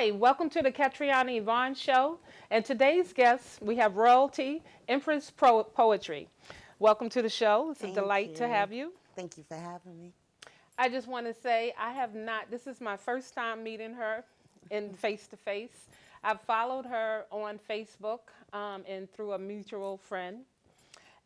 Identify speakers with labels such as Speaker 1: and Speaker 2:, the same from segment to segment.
Speaker 1: Hi, welcome to the Ketriana Yvonne Show. And today's guest, we have royalty, Empress Poetry. Welcome to the show. It's a
Speaker 2: Thank
Speaker 1: delight to
Speaker 2: you.
Speaker 1: have you.
Speaker 2: Thank you for having me.
Speaker 1: I just want to say I have not, this is my first time meeting her in face to face. I've followed her on Facebook and through a mutual friend.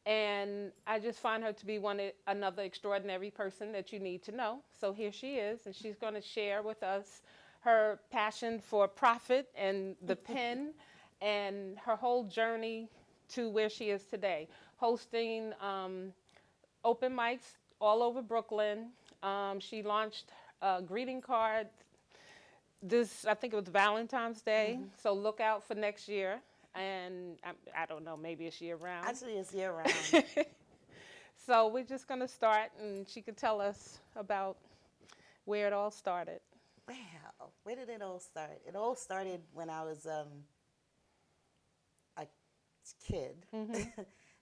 Speaker 1: And I just find her to be another extraordinary person that you need to know. So here she is, and she's going to share with us her passion for profit and the pen and her whole journey to where she is today, hosting open mics all over Brooklyn. She launched a greeting card I think it was Valentine's Day, so look out for next year. And I don't know, maybe it's year round.
Speaker 2: Actually, it's year round.
Speaker 1: So we're just going to start, and she could tell us about where it all started.
Speaker 2: Well, where did it all start? It all started when I was a kid,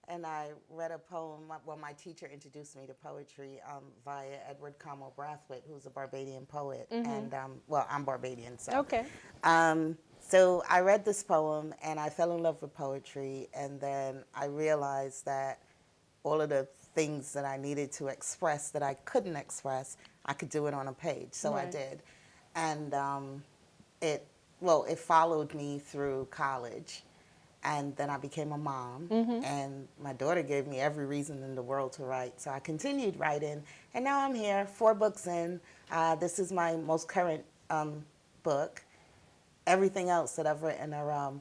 Speaker 2: and I read a poem. Well, my teacher introduced me to poetry via Edward Carmel Brathwaite, who's a Barbadian poet, and well, I'm Barbadian, so.
Speaker 1: Okay.
Speaker 2: So I read this poem, and I fell in love with poetry, and then I realized that all of the things that I needed to express that I couldn't express, I could do it on a page, so I did. And it followed me through college, and then I became a mom, and my daughter gave me every reason in the world to write, so I continued writing, and now I'm here, 4 books in. This is my most current book. Everything else that I've written are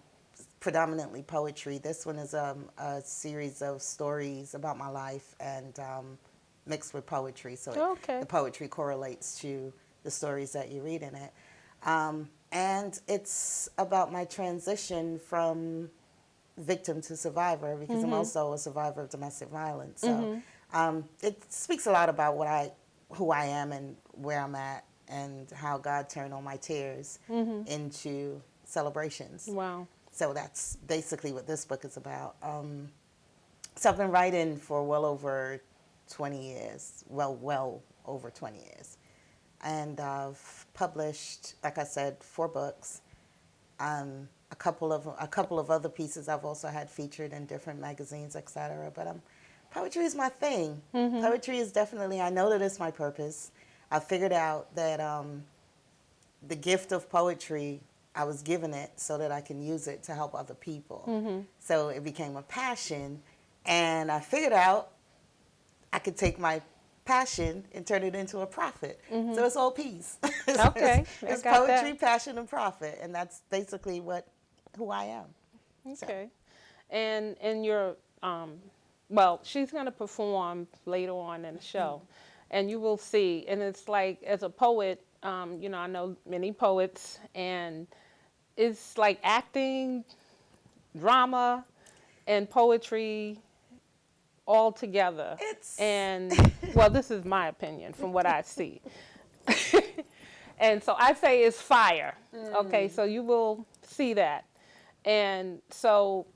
Speaker 2: predominantly poetry. This one is a series of stories about my life and mixed with poetry. So the poetry correlates to the stories that you read in it. And it's about my transition from victim to survivor, because I'm also a survivor of domestic violence. So it speaks a lot about who I am and where I'm at, and how God turned all my tears into celebrations.
Speaker 1: Wow.
Speaker 2: So that's basically what this book is about. So I've been writing for well over 20 years, well over 20 years. And I've published, like I said, 4 books. A couple of other pieces I've also had featured in different magazines, etc. But poetry is my thing. Poetry is definitely, I know that it's my purpose. I figured out that the gift of poetry, I was given it so that I can use it to help other people. So it became a passion, and I figured out I could take my passion and turn it into a profit. So it's all peace.
Speaker 1: Okay.
Speaker 2: It's poetry, passion, and profit, and that's basically who I am.
Speaker 1: Okay. So. And your, well, she's going to perform later on in the show. And you will see, and it's like, as a poet, you know, I know many poets, and it's like acting, drama, and poetry all together. And, well, this is my opinion from what I see. And so I say it's fire. Okay, so you will see that. And so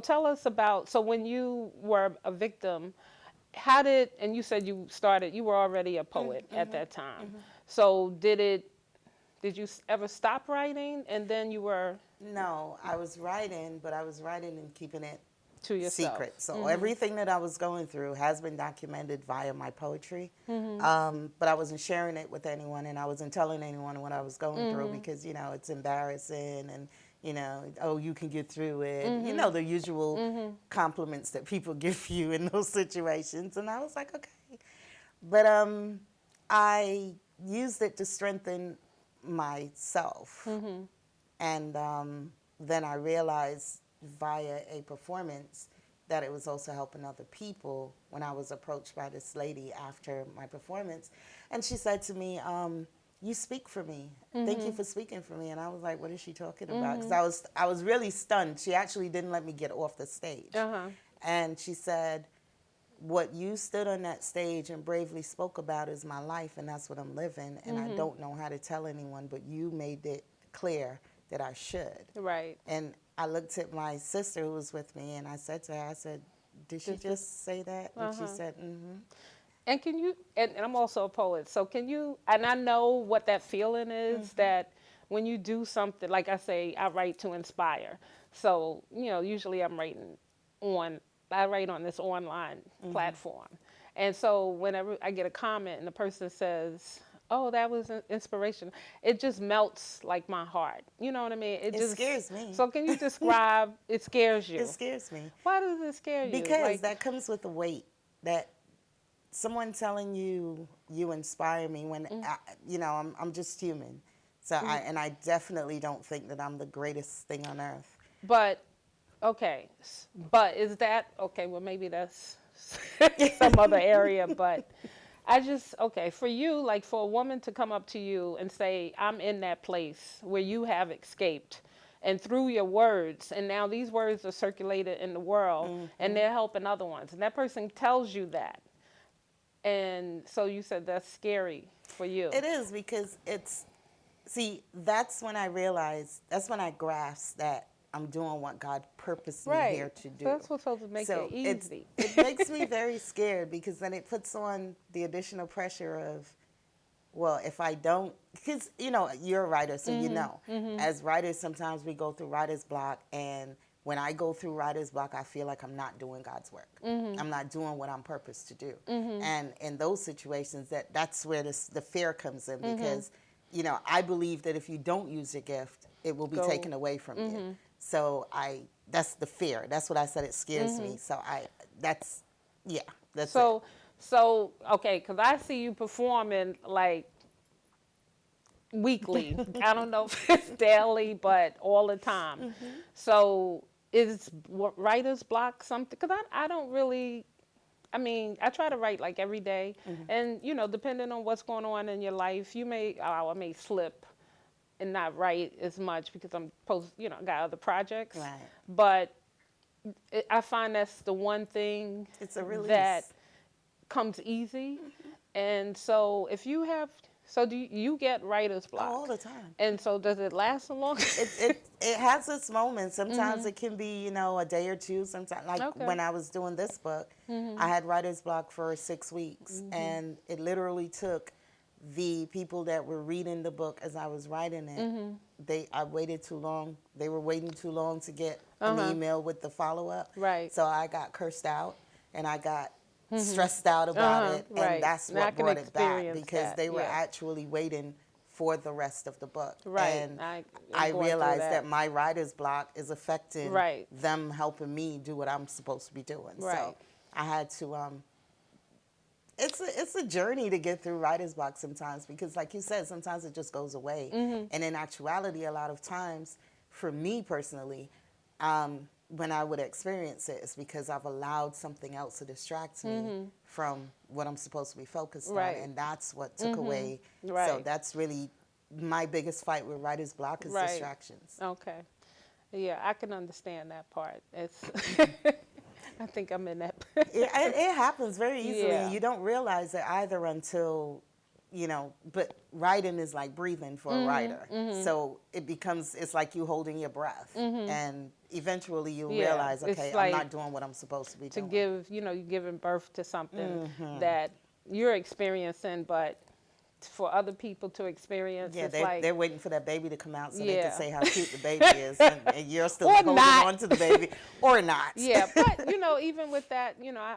Speaker 1: tell us about, so when you were a victim, and you said you were already a poet at that time. So did you ever stop writing, and then you were?
Speaker 2: No, I was writing, but I was writing and keeping it
Speaker 1: to yourself.
Speaker 2: Secret. So everything that I was going through has been documented via my poetry. But I wasn't sharing it with anyone, and I wasn't telling anyone what I was going through, because, you know, it's embarrassing, and, you know, oh, you can get through it. You know, the usual compliments that people give you in those situations. And I was like, okay. But I used it to strengthen myself. And then I realized via a performance that it was also helping other people when I was approached by this lady after my performance. And she said to me, you speak for me. Thank you for speaking for me. And I was like, what is she talking about? Because I was really stunned. She actually didn't let me get off the stage. And she said, what you stood on that stage and bravely spoke about is my life, and that's what I'm living. And I don't know how to tell anyone, but you made it clear that I should.
Speaker 1: Right.
Speaker 2: And I looked at my sister who was with me, and I said to her, I said, did she just say that? And she said,
Speaker 1: And can you, and I'm also a poet, so can you, and I know what that feeling is, that when you do something, like I say, I write to inspire. So, usually I write on this online platform. And so whenever I get a comment and the person says, "Oh, that was an inspiration," it just melts like my heart. You know what I mean?
Speaker 2: It scares me.
Speaker 1: So can you describe, it scares
Speaker 2: It
Speaker 1: you?
Speaker 2: scares me.
Speaker 1: Why does it scare you?
Speaker 2: Because that comes with the weight that someone telling you inspire me when I'm just human. So I definitely don't think that I'm the greatest thing on earth.
Speaker 1: But okay, but is that okay? Well, maybe that's some other area, but okay, for you, like for a woman to come up to you and say, "I'm in that place where you have escaped," and through your words, and now these words are circulated in the world, and they're helping other ones, and that person tells you that, and so you said that's scary for you.
Speaker 2: It is because that's when I grasp that I'm doing what God purposed me here to do.
Speaker 1: So that's what's supposed to make it easy.
Speaker 2: It makes me very scared because then it puts on the additional pressure of, well, if I don't, because, you're a writer, so as writers, sometimes we go through writer's block, and when I go through writer's block, I feel like I'm not doing God's work. I'm not doing what I'm purposed to do. And in those situations, that's where the fear comes in because, I believe that if you don't use your gift, it will be taken away from you. So that's the fear. That's what I said. It scares me. So that's it.
Speaker 1: So okay, because I see you performing like weekly. I don't know if it's daily, but all the time. So is writer's block something? Because I don't really. I mean, I try to write like every day, and depending on what's going on in your life, I may slip and not write as much because I'm got other projects.
Speaker 2: Right.
Speaker 1: But I find that's the one thing
Speaker 2: it's a release
Speaker 1: that comes easy. And so do you get writer's block?
Speaker 2: All the time.
Speaker 1: And so does it last so long?
Speaker 2: It has its moments. Sometimes it can be, a day or two. Sometimes, when I was doing this book, I had writer's block for 6 weeks. And it literally took the people that were reading the book as I was writing it. I waited too long. They were waiting too long to get an email with the follow-up.
Speaker 1: Right.
Speaker 2: So I got cursed out, and I got stressed out about it, and that's what brought it back because they were actually waiting for the rest of the book.
Speaker 1: Right.
Speaker 2: And I realized that my writer's block is affecting them helping me do what I'm supposed to be doing.
Speaker 1: Right.
Speaker 2: So I had to it's a journey to get through writer's block sometimes because, like you said, sometimes it just goes away. And in actuality, a lot of times, for me personally, when I would experience it, it's because I've allowed something else to distract me from what I'm supposed to be focused on, and that's what took away. So that's really my biggest fight with writer's block is distractions.
Speaker 1: Okay. Yeah, I can understand that part. It's I think I'm in that.
Speaker 2: It happens very easily.
Speaker 1: Yeah.
Speaker 2: You don't realize it either until, but writing is like breathing for a writer. So it's like you holding your breath. And eventually you realize, okay, I'm not doing what I'm supposed to be doing.
Speaker 1: You're giving birth to something that you're experiencing, but for other people to experience,
Speaker 2: they're waiting for that baby to come out so they can say how cute the baby is, and you're still holding on to the baby, or not.
Speaker 1: Yeah, but even with that,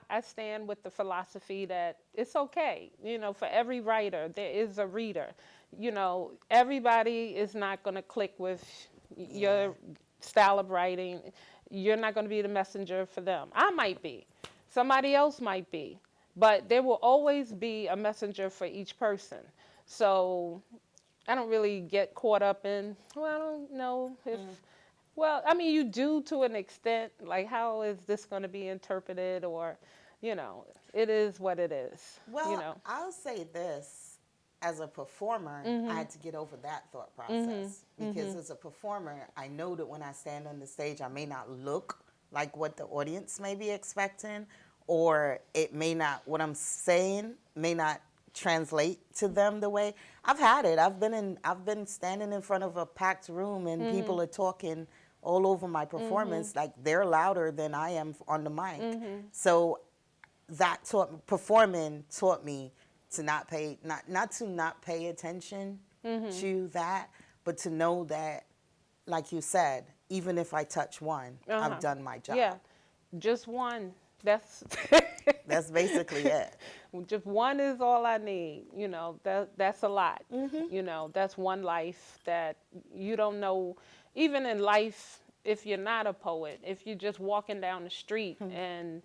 Speaker 1: I stand with the philosophy that it's okay. For every writer, there is a reader. Everybody is not going to click with your style of writing. You're not going to be the messenger for them. I might be. Somebody else might be. But there will always be a messenger for each person. So I don't really get caught up in, I don't know if, you do to an extent, like how is this going to be interpreted or, it is what it is.
Speaker 2: Well, I'll say this. As a performer, I had to get over that thought process because as a performer, I know that when I stand on the stage, I may not look like what the audience may be expecting, or it may not, what I'm saying may not translate to them the way. I've had it. I've been standing in front of a packed room and people are talking all over my performance, like they're louder than I am on the mic. So that performing taught me to not pay attention to that, but to know that, like you said, even if I touch one, I've done my job.
Speaker 1: Yeah, just one. That's
Speaker 2: That's basically it.
Speaker 1: just one is all I need. You know, that's a lot. You know, that's one life that you don't know. Even in life, if you're not a poet, if you're just walking down the street and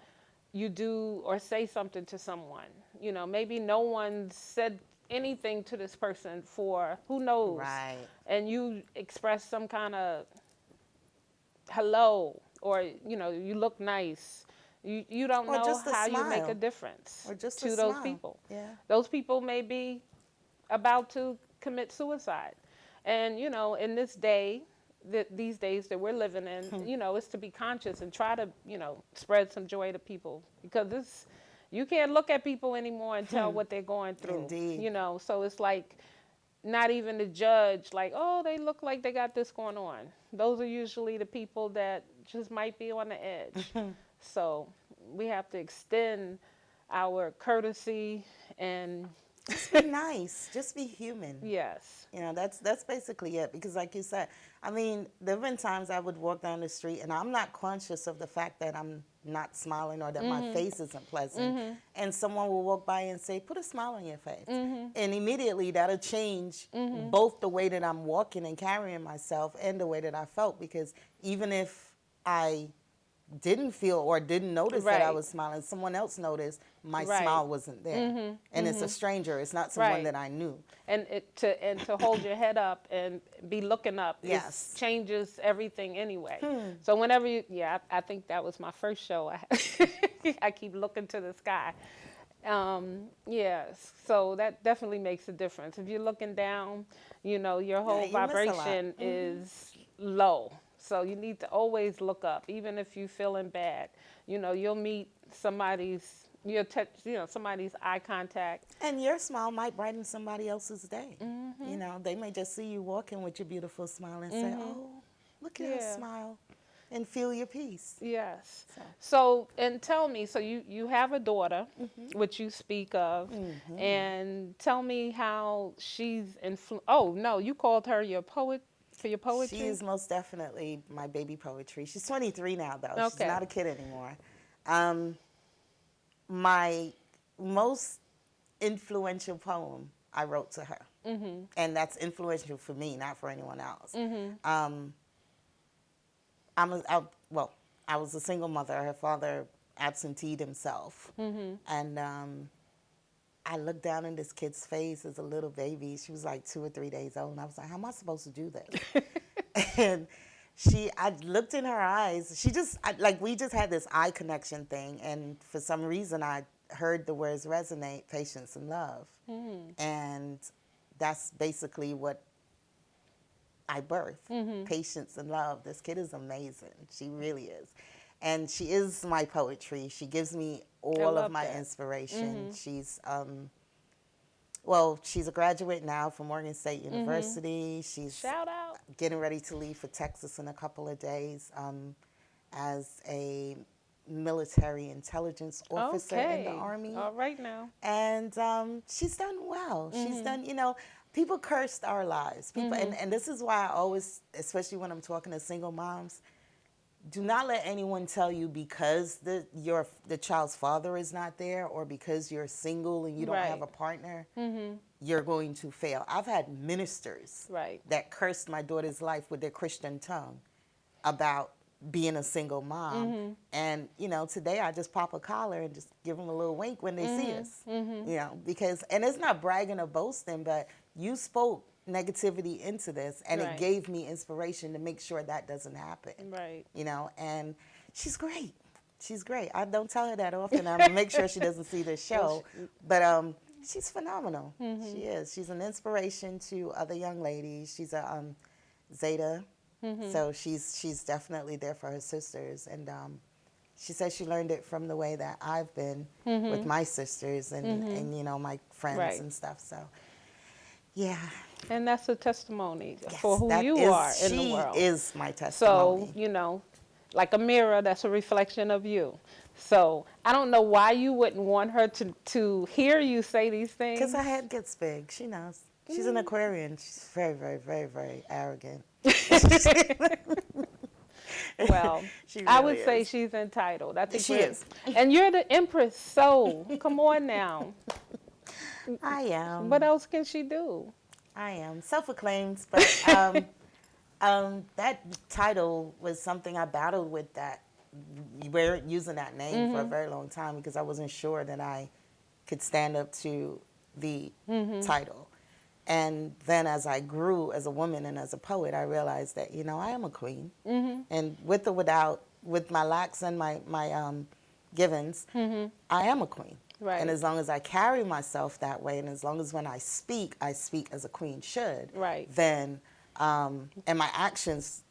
Speaker 1: you do or say something to someone, you know, maybe no one said anything to this person for who knows,
Speaker 2: Right.
Speaker 1: and you express some kind of hello, or you know, you look nice. You don't
Speaker 2: Or
Speaker 1: know
Speaker 2: just a
Speaker 1: how you make a
Speaker 2: smile.
Speaker 1: difference
Speaker 2: Or just
Speaker 1: to
Speaker 2: a
Speaker 1: those
Speaker 2: smile.
Speaker 1: people.
Speaker 2: Yeah.
Speaker 1: Those people may be about to commit suicide, and you know, in this day, these days that we're living in, you know, it's to be conscious and try to, you know, spread some joy to people, because this, you can't look at people anymore and tell what they're going through.
Speaker 2: Indeed.
Speaker 1: You know, so it's like not even to judge, like, oh, they look like they got this going on. Those are usually the people that just might be on the edge. So we have to extend our courtesy and
Speaker 2: Just be nice. Just be human.
Speaker 1: yes.
Speaker 2: You know, that's basically it. Because like you said, I mean, there have been times I would walk down the street and I'm not conscious of the fact that I'm not smiling or that my face isn't pleasant. And someone will walk by and say, put a smile on your face. And immediately that'll change both the way that I'm walking and carrying myself and the way that I felt. Because even if I didn't feel or didn't notice that I
Speaker 1: Right.
Speaker 2: was smiling, someone else noticed my
Speaker 1: Right.
Speaker 2: smile wasn't there. And it's a stranger. It's not someone
Speaker 1: Right.
Speaker 2: that I knew.
Speaker 1: And to hold your head up and be looking up,
Speaker 2: Yes.
Speaker 1: changes everything anyway. So whenever you, I think that was my first show. I keep looking to the sky. Yes, so that definitely makes a difference. If you're looking down, you know, your whole
Speaker 2: you miss a lot.
Speaker 1: vibration is low. So you need to always look up, even if you're feeling bad. You know, you'll meet somebody's, somebody's eye contact.
Speaker 2: And your smile might brighten somebody else's day. You know, they may just see you walking with your beautiful smile and say, oh, look at her
Speaker 1: Yeah.
Speaker 2: smile, and feel your peace.
Speaker 1: Yes. So, and tell me, so you have a daughter, which you speak of, and tell me how she's oh, no, you called her your poet for your poetry?
Speaker 2: She is most definitely my baby poetry. She's 23 now, though. She's
Speaker 1: Okay.
Speaker 2: not a kid anymore. My most influential poem I wrote to her. And that's influential for me, not for anyone else. I was a single mother. Her father absenteed himself. And I looked down in this kid's face as a little baby. She was like 2 or 3 days old. And I was like, how am I supposed to do this? And I looked in her eyes. We just had this eye connection thing. And for some reason, I heard the words resonate, patience and love. And that's basically what I birthed, patience and love. This kid is amazing. She really is. And she is my poetry. She gives me all of my
Speaker 1: that.
Speaker 2: inspiration. She's she's a graduate now from Morgan State University. She's
Speaker 1: Shout out.
Speaker 2: getting ready to leave for Texas in a couple of days as a military intelligence officer in the Army.
Speaker 1: All right now.
Speaker 2: And she's done well. She's done, people cursed our lives. People, and this is why I always, especially when I'm talking to single moms, do not let anyone tell you because the child's father is not there or because you're single and you don't have a partner, you're going to fail. I've had ministers that cursed my daughter's life with their Christian tongue about being a single mom. And, today I just pop a collar and just give them a little wink when they see us, because, and it's not bragging or boasting, but you spoke negativity into this and it gave me inspiration to make sure that doesn't happen. And she's great. She's great. I don't tell her that often. I make sure she doesn't see this show, but she's phenomenal. She is. She's an inspiration to other young ladies. She's a Zeta. So she's definitely there for her sisters, and she says she learned it from the way that I've been with my sisters and my friends and stuff. So, yeah.
Speaker 1: And that's a testimony for who you are in the world.
Speaker 2: She is my testimony.
Speaker 1: So, like a mirror, that's a reflection of you. So I don't know why you wouldn't want her to hear you say these things.
Speaker 2: Because her head gets big. She knows. She's an Aquarian. She's very, very, very, very arrogant.
Speaker 1: Well,
Speaker 2: She
Speaker 1: I
Speaker 2: really
Speaker 1: would say
Speaker 2: is.
Speaker 1: she's entitled. I think
Speaker 2: She is.
Speaker 1: And you're the Empress, so come on now.
Speaker 2: I am.
Speaker 1: What else can she do?
Speaker 2: I am self-acclaimed, but that title was something I battled with. That we're using that name for a very long time because I wasn't sure that I could stand up to the title. And then as I grew as a woman and as a poet, I realized that, I am a queen. And with or without, with my lacks and my givens, I am a queen.
Speaker 1: Right.
Speaker 2: And as long as I carry myself that way, and as long as when I speak as a queen should,
Speaker 1: Right.
Speaker 2: then, and my actions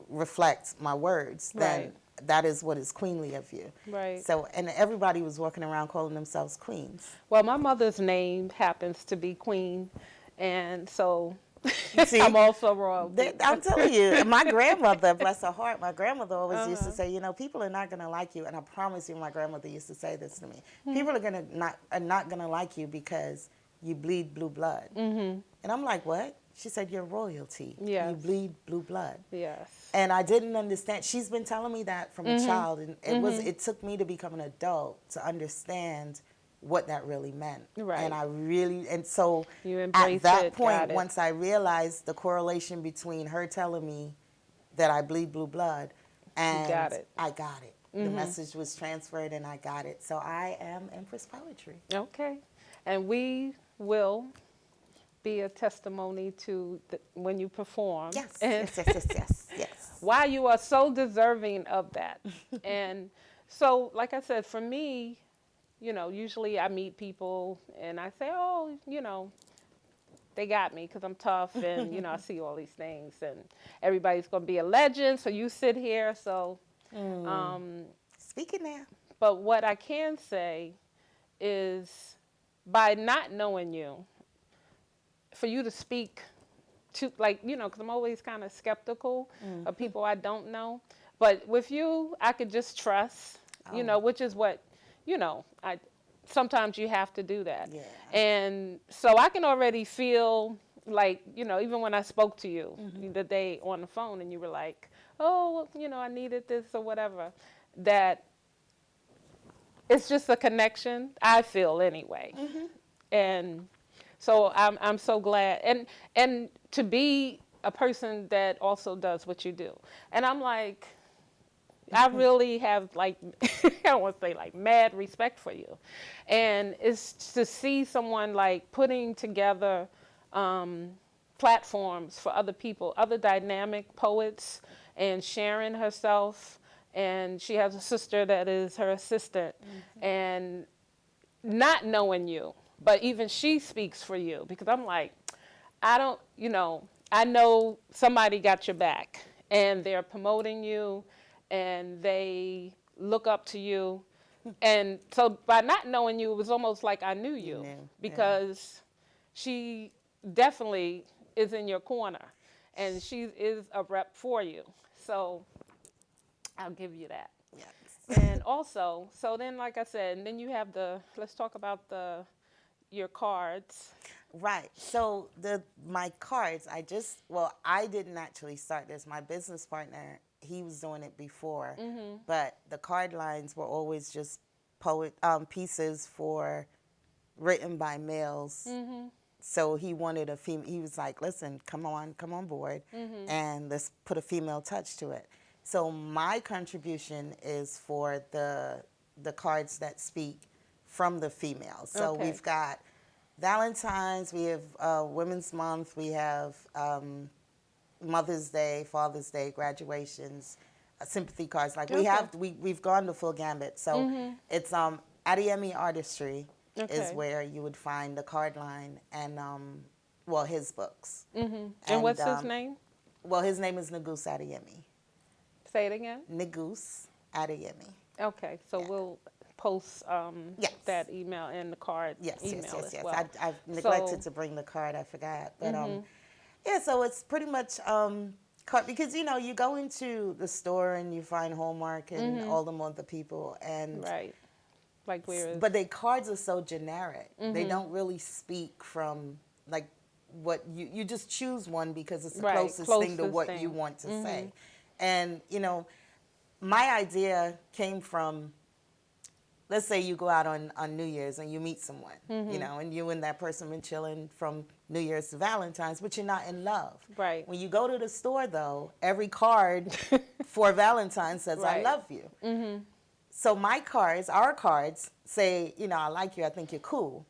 Speaker 2: reflect my words, then
Speaker 1: Right.
Speaker 2: that is what is queenly of you.
Speaker 1: Right.
Speaker 2: So, and everybody was walking around calling themselves queens.
Speaker 1: Well, my mother's name happens to be Queen, and so
Speaker 2: See,
Speaker 1: I'm also royalty.
Speaker 2: I'm telling you, my grandmother, bless her heart, my grandmother always used to say, people are not going to like you. And I promise you, my grandmother used to say this to me. People are not going to like you because you bleed blue blood. And I'm like, what? She said, you're royalty.
Speaker 1: Yes.
Speaker 2: You bleed blue blood.
Speaker 1: Yes.
Speaker 2: And I didn't understand. She's been telling me that from a child. And it took me to become an adult to understand what that really meant.
Speaker 1: Right.
Speaker 2: And so
Speaker 1: You
Speaker 2: at
Speaker 1: embrace
Speaker 2: that
Speaker 1: it,
Speaker 2: point,
Speaker 1: got it.
Speaker 2: once I realized the correlation between her telling me that I bleed blue blood and
Speaker 1: got it.
Speaker 2: I got it. The message was transferred and I got it. So I am Empress Poetry.
Speaker 1: Okay. And we will be a testimony to when you perform.
Speaker 2: Yes,
Speaker 1: And
Speaker 2: yes.
Speaker 1: why you are so deserving of that. And so, like I said, for me, usually I meet people and I say, oh, they got me because I'm tough and, I see all these things and everybody's going to be a legend. So you sit here. So,
Speaker 2: Speaking now.
Speaker 1: but what I can say is by not knowing you, for you to speak to, because I'm always kind of skeptical of people I don't know. But with you, I could just trust, which is what, sometimes you have to do that.
Speaker 2: Yeah.
Speaker 1: And so I can already feel like, even when I spoke to you the day on the phone and you were like, oh, I needed this or whatever, that it's just a connection, I feel anyway. And so I'm so glad. And to be a person that also does what you do. And I'm like, I really have I don't want to say mad respect for you. And it's to see someone putting together platforms for other people, other dynamic poets, and sharing herself. And she has a sister that is her assistant. And not knowing you, but even she speaks for you because I'm like, I don't, I know somebody got your back and they're promoting you and they look up to you. And so by not knowing you, it was almost like I knew you because she definitely is in your corner and she is a rep for you. So I'll give you that.
Speaker 2: Yes.
Speaker 1: And also, so then, like I said, and then you have let's talk about your cards.
Speaker 2: Right. So my cards, I didn't actually start this. My business partner, he was doing it before, but the card lines were always just pieces written by males. So he wanted a female. He was like, "Listen, come on board, and let's put a female touch to it." So my contribution is for the cards that speak from the females. So
Speaker 1: Okay.
Speaker 2: we've got Valentine's, we have Women's Month, we have Mother's Day, Father's Day, graduations, sympathy cards. We've gone the full gambit. So it's Adeyemi Artistry is where you would find the card line and his books.
Speaker 1: And what's his name?
Speaker 2: Well, his name is Negus Adeyemi.
Speaker 1: Say it again.
Speaker 2: Negus Adeyemi.
Speaker 1: Okay, so we'll post
Speaker 2: Yes.
Speaker 1: that email and the card email as well.
Speaker 2: I've neglected to bring the card. I forgot. But so it's pretty much card because you go into the store and you find Hallmark and all them other people and
Speaker 1: Right. Like where is
Speaker 2: but their cards are so generic. They don't really speak from you just choose one because it's the
Speaker 1: Right,
Speaker 2: closest thing to
Speaker 1: closest
Speaker 2: what
Speaker 1: thing.
Speaker 2: you want to say. And, my idea came from, let's say you go out on New Year's and you meet someone, and you and that person been chilling from New Year's to Valentine's, but you're not in love.
Speaker 1: Right.
Speaker 2: When you go to the store, though, every card for Valentine's says, I
Speaker 1: Right.
Speaker 2: love you. So our cards say, I like you, I think you're cool.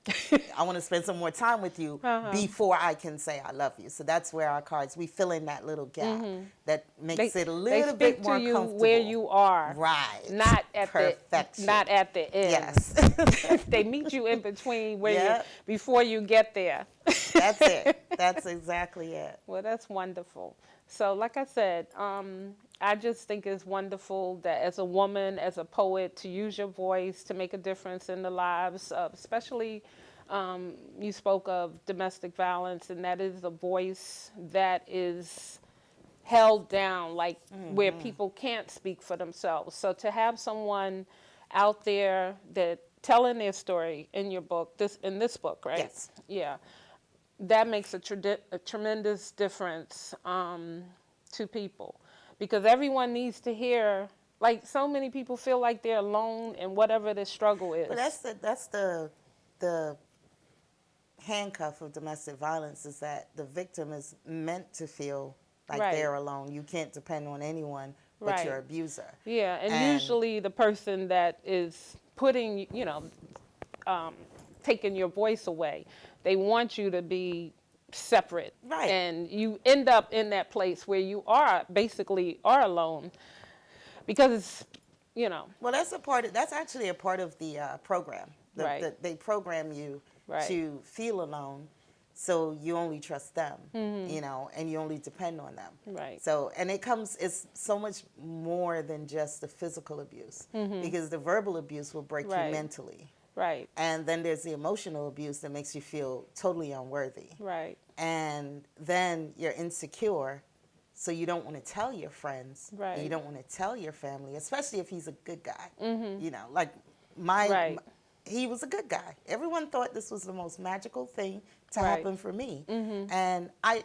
Speaker 2: I want to spend some more time with you before I can say I love you. So that's where our cards, we fill in that little gap that makes it a little bit more
Speaker 1: they speak to you
Speaker 2: comfortable.
Speaker 1: where you are.
Speaker 2: Right.
Speaker 1: Not at
Speaker 2: Perfection.
Speaker 1: not at the end.
Speaker 2: Yes.
Speaker 1: They meet you in between where
Speaker 2: Yep.
Speaker 1: before you get there.
Speaker 2: That's it. That's exactly it.
Speaker 1: Well, that's wonderful. So, like I said, I just think it's wonderful that as a woman, as a poet, to use your voice to make a difference in the lives of, especially you spoke of domestic violence, and that is a voice that is held down, like where people can't speak for themselves. So to have someone out there that telling their story in your book, in this book, right?
Speaker 2: Yes.
Speaker 1: Yeah. That makes a tremendous difference to people, because everyone needs to hear. Like, so many people feel like they're alone in whatever the struggle is.
Speaker 2: But that's the handcuff of domestic violence, is that the victim is meant to feel like
Speaker 1: Right.
Speaker 2: they're alone. You can't depend on anyone but
Speaker 1: Right.
Speaker 2: your abuser.
Speaker 1: Yeah, and usually the person that is putting, taking your voice away, they want you to be separate.
Speaker 2: Right.
Speaker 1: And you end up in that place where you basically are alone, because,
Speaker 2: Well, that's actually a part of the program.
Speaker 1: Right.
Speaker 2: They program you
Speaker 1: Right.
Speaker 2: to feel alone, so you only trust them, and you only depend on them.
Speaker 1: Right.
Speaker 2: So, and it's so much more than just the physical abuse, because the verbal abuse will break
Speaker 1: Right.
Speaker 2: you mentally.
Speaker 1: Right.
Speaker 2: And then there's the emotional abuse that makes you feel totally unworthy.
Speaker 1: Right.
Speaker 2: And then you're insecure, so you don't want to tell your friends.
Speaker 1: Right.
Speaker 2: And you don't want to tell your family, especially if he's a good guy. Like
Speaker 1: Right.
Speaker 2: he was a good guy. Everyone thought this was the most magical thing to
Speaker 1: Right.
Speaker 2: happen for me. And I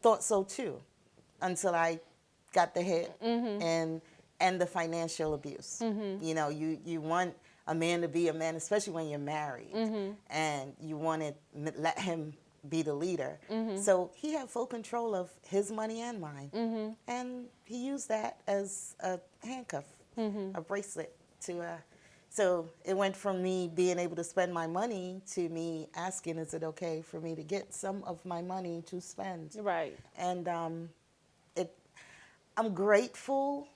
Speaker 2: thought so too, until I got the hit and the financial abuse. You want a man to be a man, especially when you're married, and you want to let him be the leader. So he had full control of his money and mine, and he used that as a handcuff, a bracelet to. So it went from me being able to spend my money to me asking, is it okay for me to get some of my money to spend?
Speaker 1: Right.
Speaker 2: And I'm grateful,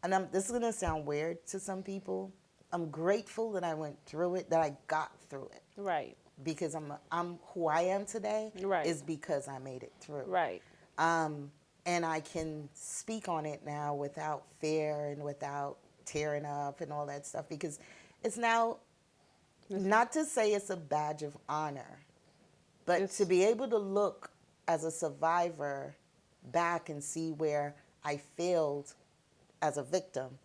Speaker 2: and this is gonna sound weird to some people. I'm grateful that I went through it, that I got through it,
Speaker 1: Right.
Speaker 2: because I'm who I am today.
Speaker 1: Right.
Speaker 2: Is because I made it through.
Speaker 1: Right.
Speaker 2: And I can speak on it now without fear and without tearing up and all that stuff, because it's now, not to say it's a badge of honor, but to be able to look as a survivor back and see where I failed as a victim,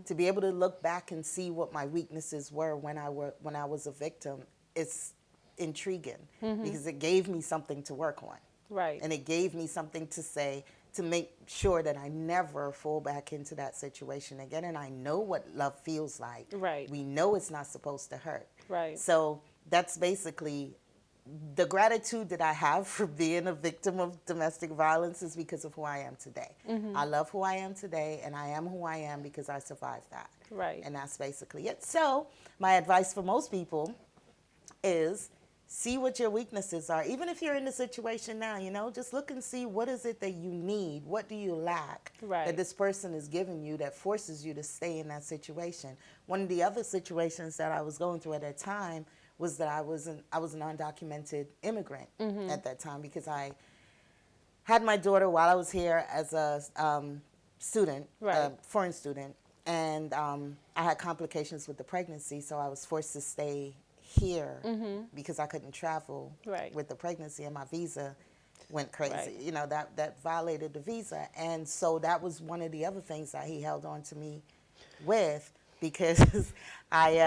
Speaker 2: to be able to look back and see what my weaknesses were when I was a victim, is intriguing, because it gave me something to work on.
Speaker 1: Right.
Speaker 2: And it gave me something to say, to make sure that I never fall back into that situation again. And I know what love feels like.
Speaker 1: Right.
Speaker 2: We know it's not supposed to hurt.
Speaker 1: Right.
Speaker 2: So that's basically the gratitude that I have for being a victim of domestic violence, is because of who I am today. I love who I am today, and I am who I am because I survived that.
Speaker 1: Right.
Speaker 2: And that's basically it. So my advice for most people is, see what your weaknesses are. Even if you're in the situation now, just look and see, what is it that you need? What do you lack
Speaker 1: Right.
Speaker 2: that this person is giving you that forces you to stay in that situation? One of the other situations that I was going through at that time was that I was an undocumented immigrant at that time, because I had my daughter while I was here as a student,
Speaker 1: Right.
Speaker 2: foreign student, and I had complications with the pregnancy, so I was forced to stay here because I couldn't travel
Speaker 1: Right.
Speaker 2: with the pregnancy, and my visa went crazy.
Speaker 1: Right.
Speaker 2: That violated the visa. And so that was one of the other things that he held on to me with, because I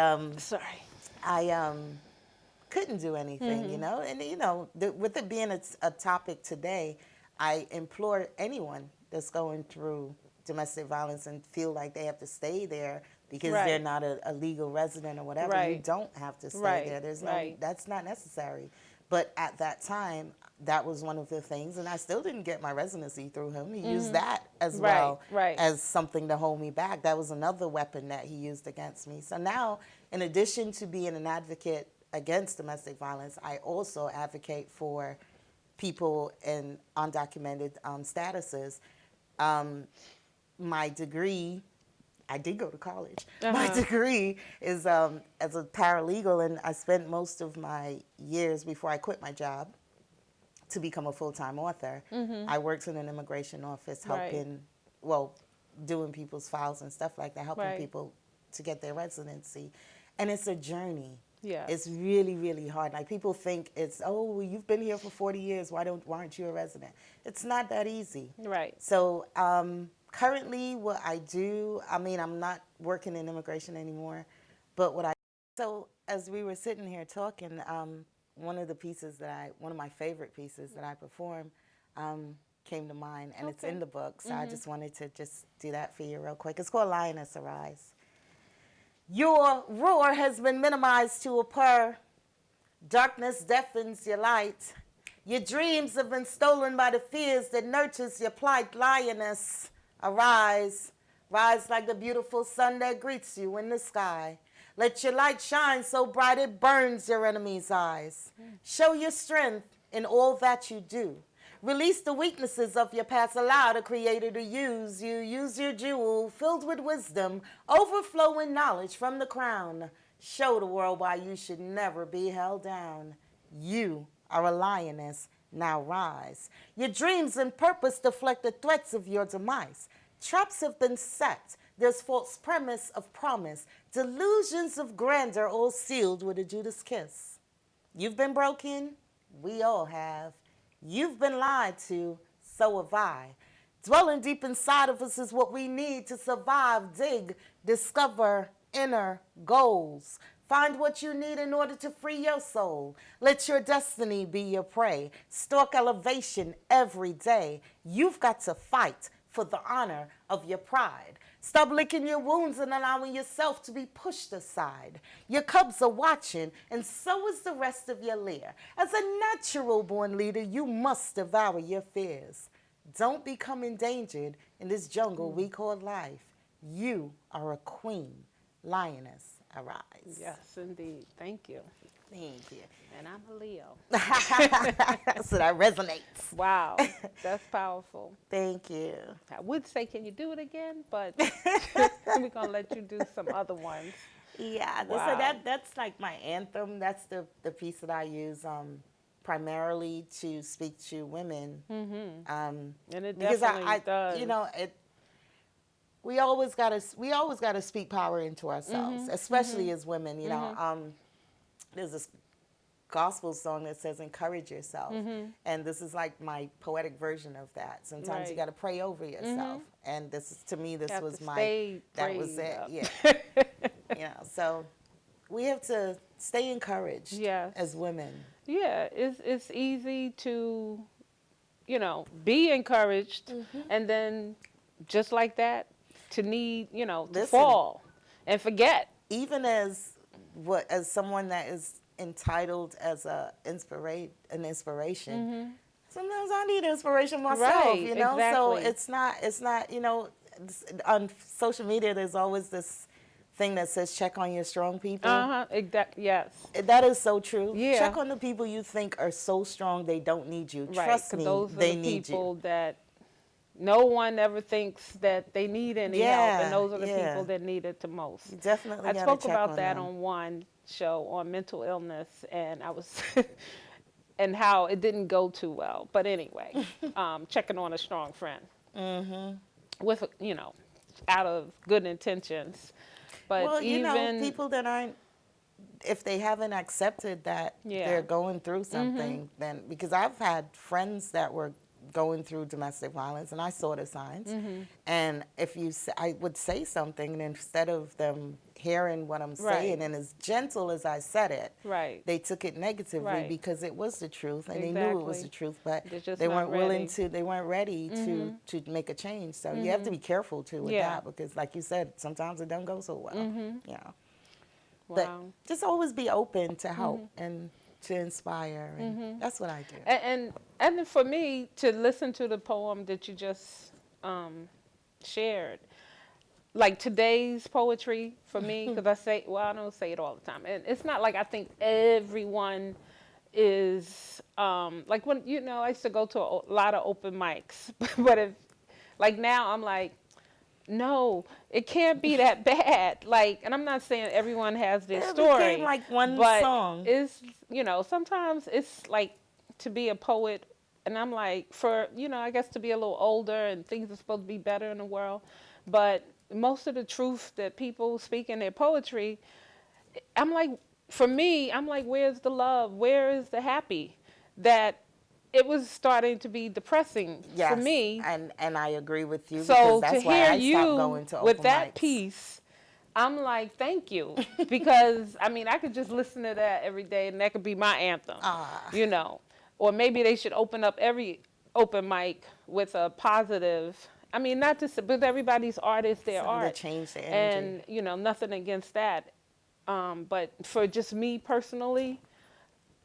Speaker 2: couldn't do anything, you know? And, you know, with it being a topic today, I implore anyone that's going through domestic violence and feel like they have to stay there because
Speaker 1: Right.
Speaker 2: they're not a legal resident or whatever. You
Speaker 1: Right.
Speaker 2: don't have to stay
Speaker 1: Right.
Speaker 2: there. There's no,
Speaker 1: Right.
Speaker 2: that's not necessary. But at that time, that was one of the things, and I still didn't get my residency through him. He used that as
Speaker 1: Right,
Speaker 2: well
Speaker 1: right.
Speaker 2: as something to hold me back. That was another weapon that he used against me. So now, in addition to being an advocate against domestic violence, I also advocate for people in undocumented statuses. My degree, I did go to college. My degree is as a paralegal, and I spent most of my years before I quit my job to become a full-time author. I worked in an immigration office helping, well, doing people's files and stuff like that, helping
Speaker 1: Right.
Speaker 2: people to get their residency. And it's a journey.
Speaker 1: Yes.
Speaker 2: It's really, really hard. Like, people think it's, oh, well, you've been here for 40 years. Why aren't you a resident? It's not that easy.
Speaker 1: Right.
Speaker 2: So currently what I do, I mean, I'm not working in immigration anymore, but so as we were sitting here talking, one of my favorite pieces that I perform came to mind, and it's in the book, so I just wanted to just do that for you real quick. It's called Lioness Arise. Your roar has been minimized to a purr. Darkness deafens your light. Your dreams have been stolen by the fears that nurtures your plight. Lioness, arise. Rise like the beautiful sun that greets you in the sky. Let your light shine so bright it burns your enemy's eyes. Show your strength in all that you do. Release the weaknesses of your past. Allow the Creator to use you. Use your jewel filled with wisdom, overflowing knowledge from the crown. Show the world why you should never be held down. You are a lioness, now rise. Your dreams and purpose deflect the threats of your demise. Traps have been set. There's false premise of promise. Delusions of grandeur all sealed with a Judas kiss. You've been broken. We all have. You've been lied to. So have I. Dwelling deep inside of us is what we need to survive. Dig, discover inner goals. Find what you need in order to free your soul. Let your destiny be your prey. Stalk elevation every day. You've got to fight for the honor of your pride. Stop licking your wounds and allowing yourself to be pushed aside. Your cubs are watching, and so is the rest of your lair. As a natural-born leader, you must devour your fears. Don't become endangered in this jungle we call life. You are a queen. Lioness, arise.
Speaker 1: Yes, indeed. Thank you.
Speaker 2: Thank you.
Speaker 1: And I'm a Leo.
Speaker 2: So that resonates.
Speaker 1: Wow, that's powerful.
Speaker 2: Thank you.
Speaker 1: I would say, can you do it again? But we're going to let you do some other ones.
Speaker 2: Yeah,
Speaker 1: Wow.
Speaker 2: so that's like my anthem. That's the piece that I use primarily to speak to women.
Speaker 1: And it
Speaker 2: Because
Speaker 1: definitely does.
Speaker 2: you know, we always gotta speak power into ourselves, especially as women. You know, there's this gospel song that says "encourage yourself," and this is like my poetic version of that. Sometimes you
Speaker 1: Right.
Speaker 2: got to pray over yourself, and this is, to me, this
Speaker 1: Have
Speaker 2: was
Speaker 1: to
Speaker 2: my
Speaker 1: stay
Speaker 2: that was
Speaker 1: prayed
Speaker 2: it.
Speaker 1: up.
Speaker 2: Yeah, you know, so we have to stay encouraged
Speaker 1: Yes.
Speaker 2: as women.
Speaker 1: Yeah, it's easy to, be encouraged, and then just like that, to need, to
Speaker 2: Listen.
Speaker 1: fall and forget.
Speaker 2: Even as someone that is entitled as an inspiration, sometimes I need inspiration myself,
Speaker 1: Right,
Speaker 2: you know. So
Speaker 1: exactly.
Speaker 2: it's not, on social media there's always this thing that says check on your strong people.
Speaker 1: Yes.
Speaker 2: That is so true.
Speaker 1: Yeah.
Speaker 2: Check on the people you think are so strong they don't need you.
Speaker 1: Right.
Speaker 2: Trust
Speaker 1: 'Cause
Speaker 2: me,
Speaker 1: those are
Speaker 2: they
Speaker 1: the
Speaker 2: need
Speaker 1: people
Speaker 2: you.
Speaker 1: that no one ever thinks that they need any help, and those are the
Speaker 2: Yeah.
Speaker 1: people that need it the most.
Speaker 2: You definitely
Speaker 1: I
Speaker 2: gotta
Speaker 1: spoke
Speaker 2: check
Speaker 1: about
Speaker 2: on
Speaker 1: that
Speaker 2: them.
Speaker 1: on one show on mental illness, and I was and how it didn't go too well. But anyway, checking on a strong friend with out of good intentions. But
Speaker 2: Well,
Speaker 1: even
Speaker 2: people that aren't, if they haven't accepted that
Speaker 1: Yeah.
Speaker 2: they're going through something, then, because I've had friends that were going through domestic violence, and I saw the signs. And if I would say something, and instead of them hearing what I'm saying, and as gentle as I said it, they took it negatively because it was the truth, and they knew it was the truth, but they weren't willing to, they weren't ready to make a change. So you have to be careful too with that, because like you said, sometimes it don't go so well. You know. But just always be open to help and to inspire, and that's what I do.
Speaker 1: And for me, to listen to the poem that you just shared, like today's poetry for me, because I don't say it all the time, and it's not like I think everyone is like, when I used to go to a lot of open mics, but like now I'm like, no, it can't be that bad. Like, and I'm not saying everyone has their story.
Speaker 2: It became like one
Speaker 1: but
Speaker 2: song.
Speaker 1: It's, sometimes it's like to be a poet, and I'm like, for, I guess to be a little older and things are supposed to be better in the world. But most of the truth that people speak in their poetry, I'm like, for me, I'm like, where's the love? Where is the happy? That it was starting to be depressing for me.
Speaker 2: And I agree with you,
Speaker 1: so
Speaker 2: because that's
Speaker 1: to
Speaker 2: why
Speaker 1: hear
Speaker 2: I
Speaker 1: you
Speaker 2: stopped going to
Speaker 1: with
Speaker 2: open
Speaker 1: that
Speaker 2: mics.
Speaker 1: piece, I'm like, thank you, because I mean, I could just listen to that every day, and that could be my anthem, Or maybe they should open up every open mic with a positive. I mean, not to, but everybody's art is their art.
Speaker 2: To change the energy.
Speaker 1: And nothing against that, but for just me personally,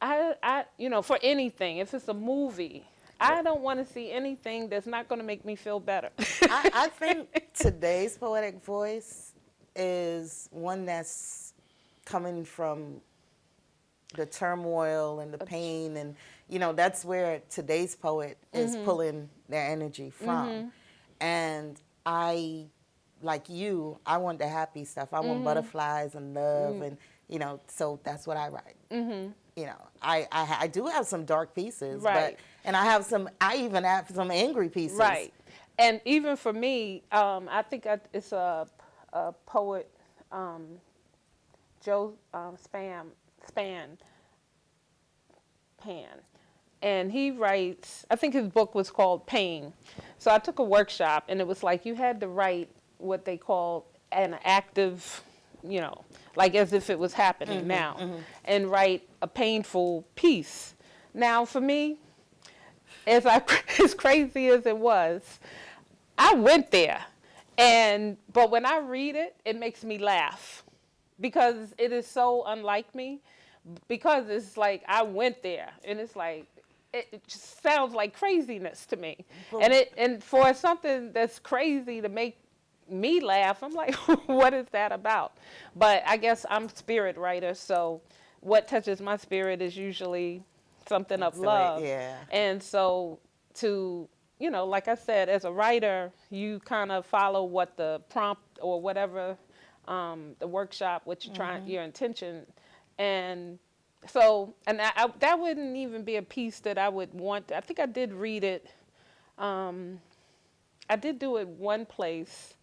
Speaker 1: I for anything, if it's a movie, I don't want to see anything that's not going to make me feel better.
Speaker 2: I think today's poetic voice is one that's coming from the turmoil and the pain, and that's where today's poet is pulling their energy from. And I, like you, I want the happy stuff. I want butterflies and love, and so that's what I write. I do have some dark pieces, and I even have some angry pieces.
Speaker 1: Right. And even for me, I think it's a poet, Joe Pan, and he writes, I think his book was called Pain. So I took a workshop, and it was like you had to write what they call an active, like as if it was happening now, and write a painful piece. Now for me, as crazy as it was, I went there, but when I read it, it makes me laugh, because it is so unlike me, because it's like I went there, and it's like, it just sounds like craziness to me. And for something that's crazy to make me laugh, I'm like, what is that about? But I guess I'm a spirit writer, so what touches my spirit is usually something of love. And so to, like I said, as a writer, you kind of follow what the prompt or whatever, the workshop, what you're trying, your intention. And so, and that wouldn't even be a piece that I would want. I think I did read it. I did do it one place,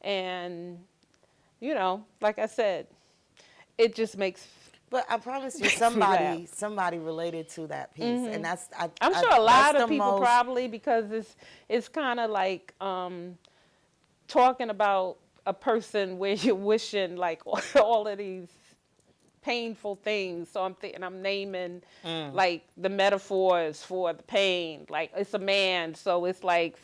Speaker 1: and, like I said, it just makes.
Speaker 2: But I promise you, somebody related to that piece, and that's.
Speaker 1: I'm sure a lot of people probably, because it's kind of like talking about a person where you're wishing like all of these painful things. So I'm naming like the metaphors for the pain. Like it's a man, so it's like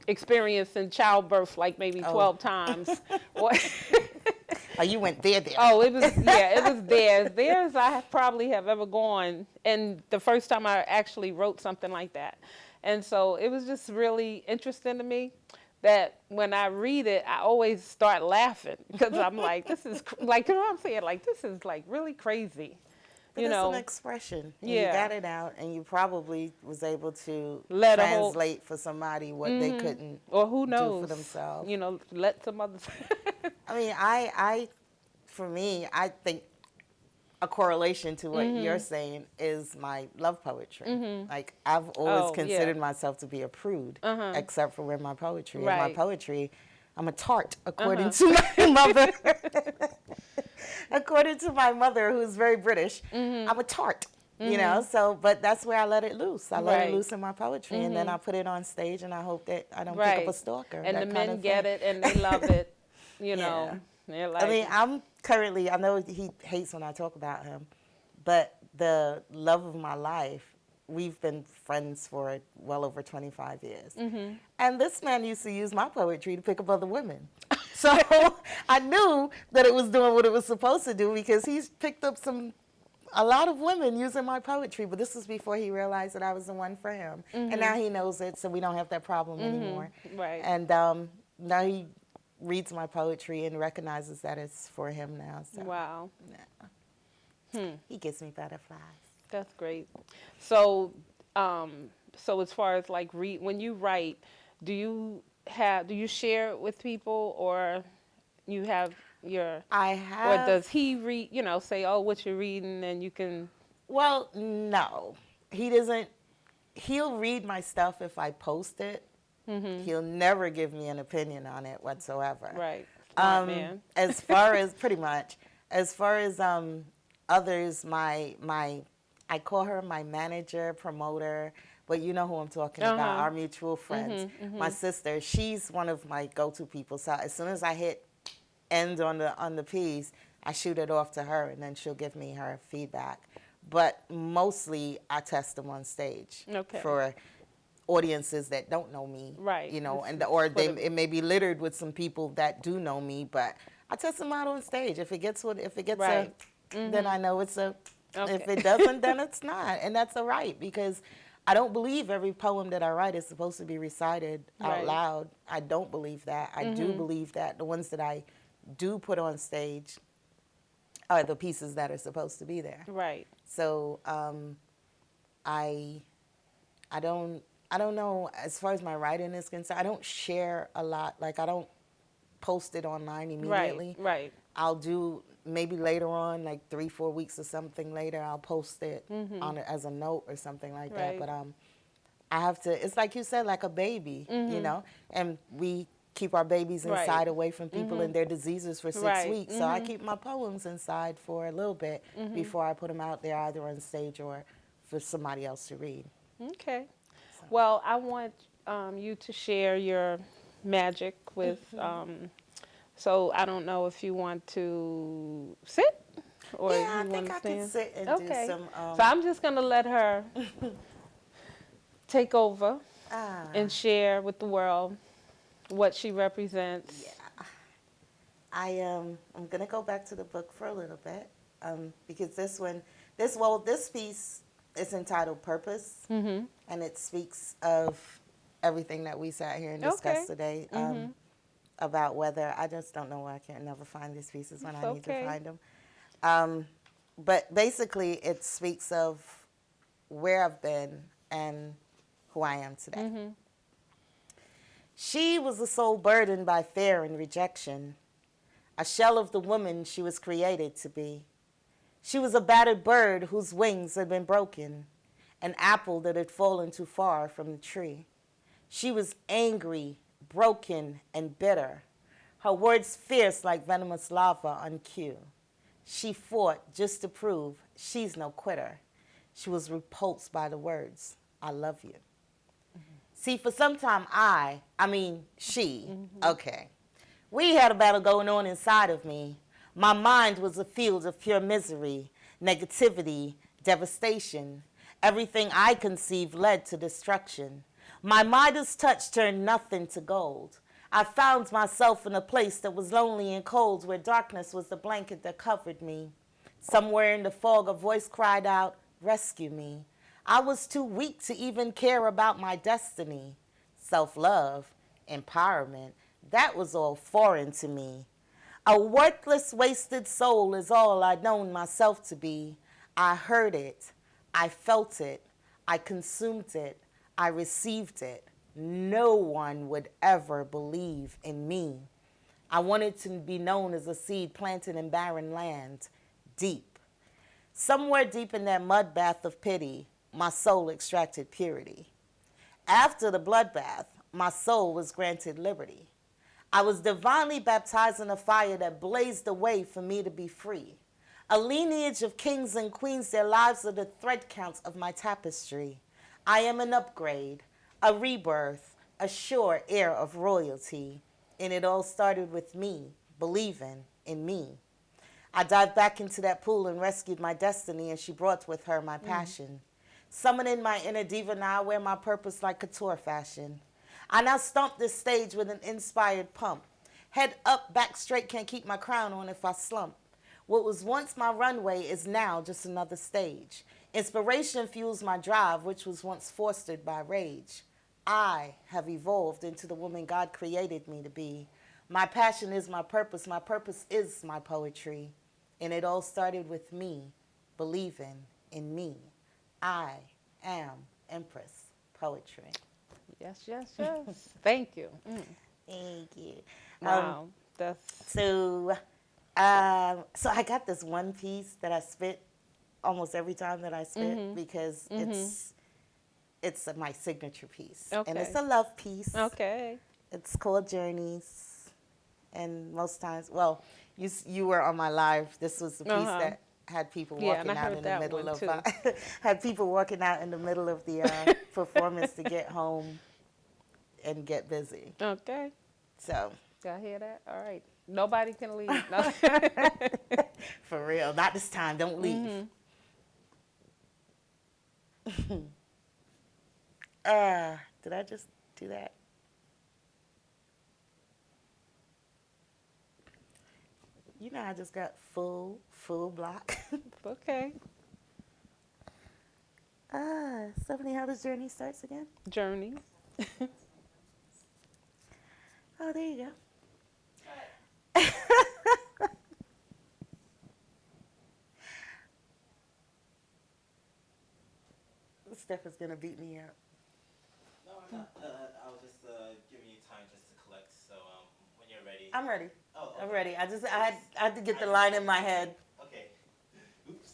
Speaker 1: experiencing childbirth like maybe 12 times.
Speaker 2: Oh, you went there.
Speaker 1: Oh, it was theirs. Theirs I probably have ever gone, and the first time I actually wrote something like that. And so it was just really interesting to me that when I read it, I always start laughing, because I'm like, this is like, what I'm saying? Like, this is like really crazy.
Speaker 2: But it's an expression. You got it out, and you probably was able to translate for somebody what they couldn't
Speaker 1: or who knows,
Speaker 2: do for themselves.
Speaker 1: Let some others.
Speaker 2: I mean, for me, I think a correlation to what you're saying is my love poetry. Like, I've always considered myself to be a prude, except for with my poetry.
Speaker 1: Right.
Speaker 2: In my poetry, I'm a tart, according to my mother. According to my mother, who's very British, I'm a tart. you know. So, but that's where I let it loose. I let it
Speaker 1: Right.
Speaker 2: loose in my poetry, and then I put it on stage, and I hope that I don't pick up a
Speaker 1: Right.
Speaker 2: stalker.
Speaker 1: And
Speaker 2: that
Speaker 1: the
Speaker 2: kind
Speaker 1: men
Speaker 2: of
Speaker 1: get
Speaker 2: thing.
Speaker 1: it and they love it. You
Speaker 2: Yeah.
Speaker 1: know, they're like,
Speaker 2: I mean, I'm currently, I know he hates when I talk about him, but the love of my life, we've been friends for well over 25 years. And this man used to use my poetry to pick up other women. So I knew that it was doing what it was supposed to do because he's picked up a lot of women using my poetry, but this was before he realized that I was the one for him. And now he knows it, so we don't have that problem anymore.
Speaker 1: Right.
Speaker 2: And now he reads my poetry and recognizes that it's for him now. So
Speaker 1: Wow.
Speaker 2: he gives me butterflies.
Speaker 1: That's great. So, so as far as like when you write, do you share it with people, or you have your,
Speaker 2: I
Speaker 1: or
Speaker 2: have.
Speaker 1: does he read, say, oh, what you're reading, and you can,
Speaker 2: Well, no, he doesn't. He'll read my stuff if I post it. He'll never give me an opinion on it whatsoever.
Speaker 1: right, smart man.
Speaker 2: As far as pretty much, as far as others, my I call her my manager, promoter, but you know who I'm talking about, our mutual friends. My sister, she's one of my go-to people. So as soon as I hit end on the piece, I shoot it off to her, and then she'll give me her feedback. But mostly, I test them on stage for audiences that don't know me,
Speaker 1: Right.
Speaker 2: You know, it may be littered with some people that do know me, but I test them out on stage. If it gets
Speaker 1: Right.
Speaker 2: then I know it's a.
Speaker 1: Okay.
Speaker 2: If it doesn't, then it's not, and that's all right because I don't believe every poem that I write is supposed to be recited out
Speaker 1: Right.
Speaker 2: loud. I don't believe that. I do believe that the ones that I do put on stage are the pieces that are supposed to be there.
Speaker 1: Right.
Speaker 2: So I don't know, as far as my writing is concerned, I don't share a lot. Like, I don't post it online immediately.
Speaker 1: Right.
Speaker 2: I'll do maybe later on, like 3-4 weeks or something later, I'll post it on it as a note or something like that.
Speaker 1: Right.
Speaker 2: But I have to, it's like you said, like a baby, you know, and we keep our babies
Speaker 1: Right.
Speaker 2: inside away from people and their diseases for 6
Speaker 1: Right.
Speaker 2: weeks. So I keep my poems inside for a little bit before I put them out there, either on stage or for somebody else to read.
Speaker 1: Okay. Well, I want you to share your magic with. So I don't know if you want to sit or
Speaker 2: Yeah,
Speaker 1: you
Speaker 2: I
Speaker 1: want
Speaker 2: think
Speaker 1: to
Speaker 2: I
Speaker 1: stand.
Speaker 2: can sit and
Speaker 1: Okay.
Speaker 2: do some.
Speaker 1: So I'm just gonna let her take over and share with the world what she represents.
Speaker 2: Yeah. I'm gonna go back to the book for a little bit because this piece is entitled Purpose, and it speaks of everything that we sat here and discussed today about whether I just don't know why I can't never find these pieces when I need to find them. But basically, it speaks of where I've been and who I am today. She was a soul burdened by fear and rejection, a shell of the woman she was created to be. She was a battered bird whose wings had been broken, an apple that had fallen too far from the tree. She was angry, broken, and bitter, her words fierce like venomous lava on cue. She fought just to prove she's no quitter. She was repulsed by the words, I love you. See, for some time she, okay. We had a battle going on inside of me. My mind was a field of pure misery, negativity, devastation. Everything I conceived led to destruction. My Midas touch turned nothing to gold. I found myself in a place that was lonely and cold, where darkness was the blanket that covered me. Somewhere in the fog, a voice cried out, rescue me. I was too weak to even care about my destiny. Self-love, empowerment, that was all foreign to me. A worthless, wasted soul is all I'd known myself to be. I heard it. I felt it. I consumed it. I received it. No one would ever believe in me. I wanted to be known as a seed planted in barren land, deep. Somewhere deep in that mud bath of pity, my soul extracted purity. After the bloodbath, my soul was granted liberty. I was divinely baptized in a fire that blazed the way for me to be free. A lineage of kings and queens, their lives are the thread counts of my tapestry. I am an upgrade, a rebirth, a sure heir of royalty. And it all started with me, believing in me. I dived back into that pool and rescued my destiny, and she brought with her my passion. Summoning my inner diva, now I wear my purpose like couture fashion. I now stomp this stage with an inspired pump. Head up, back straight, can't keep my crown on if I slump. What was once my runway is now just another stage. Inspiration fuels my drive, which was once fostered by rage. I have evolved into the woman God created me to be. My passion is my purpose is my poetry. And it all started with me, believing in me. I am Empress Poetry.
Speaker 1: Yes, yes, yes. Thank you.
Speaker 2: Thank you.
Speaker 1: Wow. That's
Speaker 2: So I got this one piece that I spit almost every time that I spit because it's my signature piece.
Speaker 1: Okay.
Speaker 2: And it's a love piece.
Speaker 1: okay.
Speaker 2: It's called Journeys. And most times, well, you were on my live. This was the piece that had people
Speaker 1: Yeah, and
Speaker 2: walking
Speaker 1: I
Speaker 2: out
Speaker 1: heard
Speaker 2: in the
Speaker 1: that
Speaker 2: middle
Speaker 1: one
Speaker 2: of
Speaker 1: too.
Speaker 2: had people walking out in the middle of the performance to get home and get busy.
Speaker 1: Okay.
Speaker 2: So
Speaker 1: Y'all hear that? All right. Nobody can leave. No.
Speaker 2: for real, not this time. Don't leave. Did I just do that? You know, I just got full block.
Speaker 1: okay.
Speaker 2: Stephanie, how does Journey starts again?
Speaker 1: Journey.
Speaker 2: Oh, there you go. Steph is gonna beat me up.
Speaker 3: No, I'm not. I was just giving you time just to collect. So when you're ready.
Speaker 2: I'm ready.
Speaker 3: Oh, okay.
Speaker 2: I'm ready. I had to get the line in my head.
Speaker 3: Okay. Oops.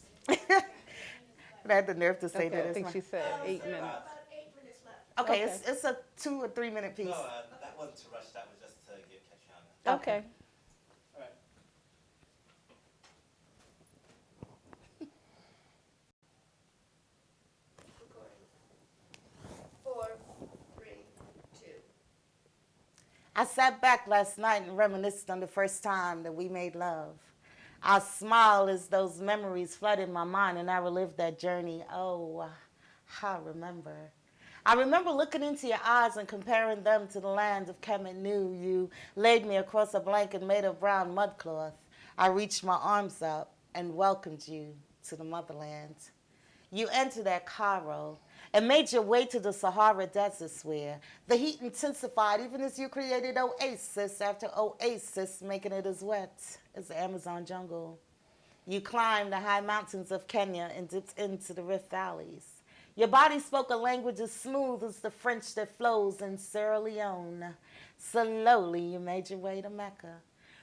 Speaker 2: But I had the nerve to say
Speaker 1: Okay,
Speaker 2: that.
Speaker 1: I
Speaker 2: It's
Speaker 1: think
Speaker 2: my,
Speaker 1: she said 8 minutes.
Speaker 4: About 8 minutes left.
Speaker 2: okay,
Speaker 1: Okay.
Speaker 2: it's a 2 or 3 minute piece.
Speaker 3: No, that wasn't to rush. That was just to give Ketriana.
Speaker 1: Okay.
Speaker 3: All right.
Speaker 4: 4, 3, 2.
Speaker 2: I sat back last night and reminisced on the first time that we made love. I smile as those memories flooded my mind and I relived that journey. Oh, I remember. I remember looking into your eyes and comparing them to the land of Kemet New. You laid me across a blanket made of brown mudcloth. I reached my arms up and welcomed you to the motherland. You entered at Cairo and made your way to the Sahara deserts where the heat intensified even as you created oasis after oasis, making it as wet as the Amazon jungle. You climbed the high mountains of Kenya and dipped into the Rift Valleys. Your body spoke a language as smooth as the French that flows in Sierra Leone. Slowly you made your way to Mecca,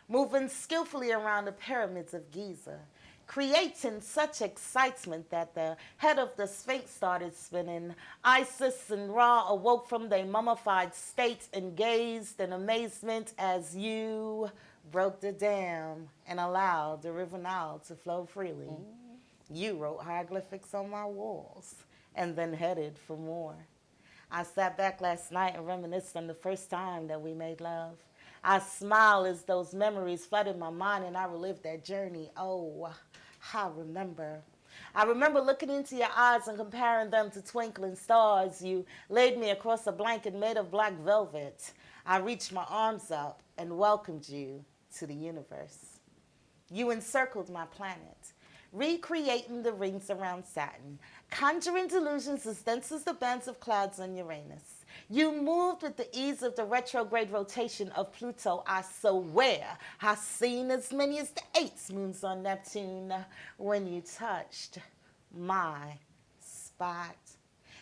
Speaker 2: moving skillfully around the pyramids of Giza, creating such excitement that the head of the Sphinx started spinning. Isis and Ra awoke from their mummified state and gazed in amazement as you broke the dam and allowed the river Nile to flow freely. You wrote hieroglyphics on my walls and then headed for more. I sat back last night and reminisced on the first time that we made love. I smile as those memories flooded my mind and I relived that journey. Oh, I remember. I remember looking into your eyes and comparing them to twinkling stars. You laid me across a blanket made of black velvet. I reached my arms up and welcomed you to the universe. You encircled my planet, recreating the rings around Saturn, conjuring delusions as dense as the bands of clouds on Uranus. You moved with the ease of the retrograde rotation of Pluto. I swear I've seen as many as the 8 moons on Neptune when you touched my spot.